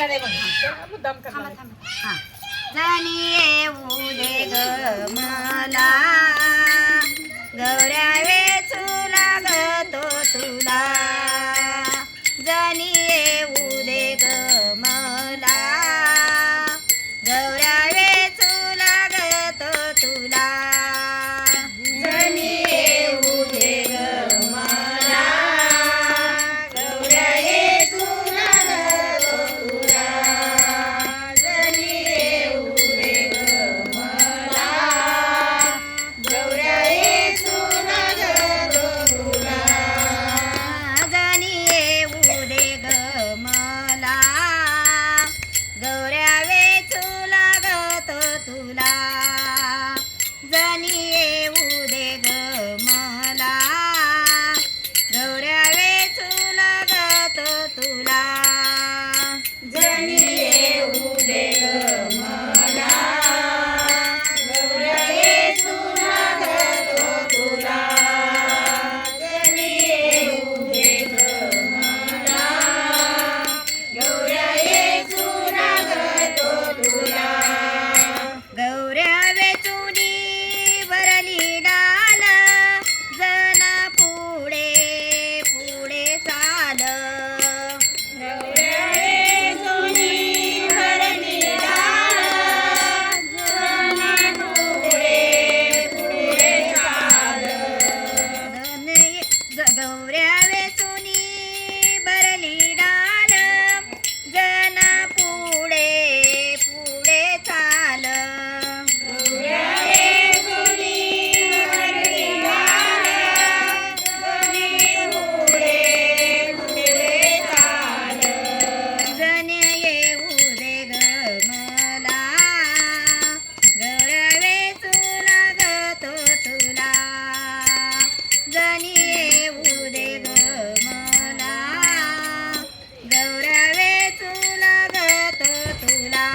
लागला नाही मग मुद्दाम करणार हा जणी येऊ दे ग मला गौऱ्या वेचू लागतो तुला जणी येऊ दे ग मला गौऱ्या वेचू लागतो तुला जणी येऊ दे ग मला गौऱ्या वेचू लागतो तुला जणी येऊ दे ग मला गौऱ्या वेचू लागतो तुला जणी येऊ दे ग मला गौऱ्या वेचू लागतो तुला जणी येऊ दे ग मला गौऱ्या वेचू लागतो तुला जणी येऊ दे ग मला गौऱ्या वेचू लागतो तुला जणी येऊ दे ग मला गौऱ्या वेचू लागतो तुला गौऱ्या वेचुनी भरली डाल जना पुढे पुढे चाल गौऱ्या वेचुनी भरली डाल जना पुढे पुढे चाल गौऱ्या वेचुनी भरली डाल जना पुढे पुढे चाल गौऱ्या वेचुनी भरली डाल जनी पुढे पुढे चाल जनी येऊ दे ग मला गौऱ्या वेचू लागतो तुला जनी येऊ दे ग मला गौऱ्या वेचू लागतो तुला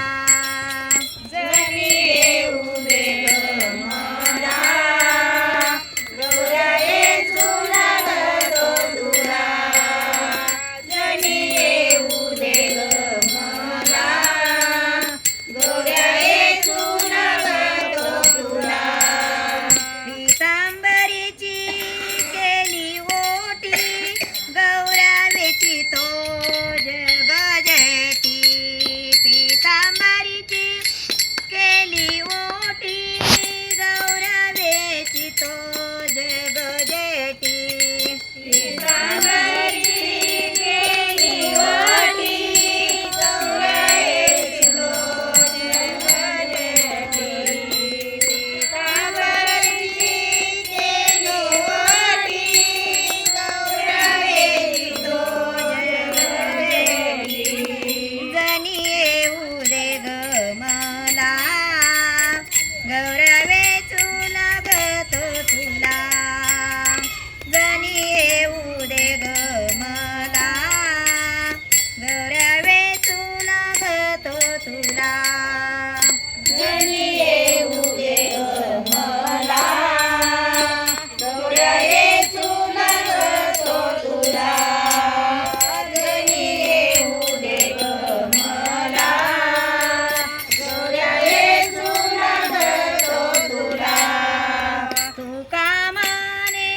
जनी येऊ दे ग मला गौऱ्या वेचू लागतो तुला जनी येऊ दे ग मला गौऱ्या वेचू लागतो तुला पितांबरीची केली ओटी गौऱ्या वेचितो जग जेटी पितांबरीची केली ओटी गौऱ्या वेचितो जग जेटी पितांबरीची केली ओटी गौऱ्या वेचितो जग जेटी पितांबरीची केली ओटी गौऱ्या वेचितो जग जेटी जनी येऊ दे ग मला गौऱ्या वेचू लागतो तुला जनी येऊ दे ग मला गौऱ्या वेचू लागतो तुला जनी येऊ दे ग मला गौऱ्या वेचू लागतो तुला जनी येऊ दे ग मला गौऱ्या वेचू लागतो तुला तुका माने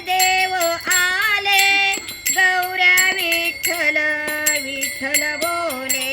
देव आले गौऱ्या विठ्ठल विठ्ठल बोले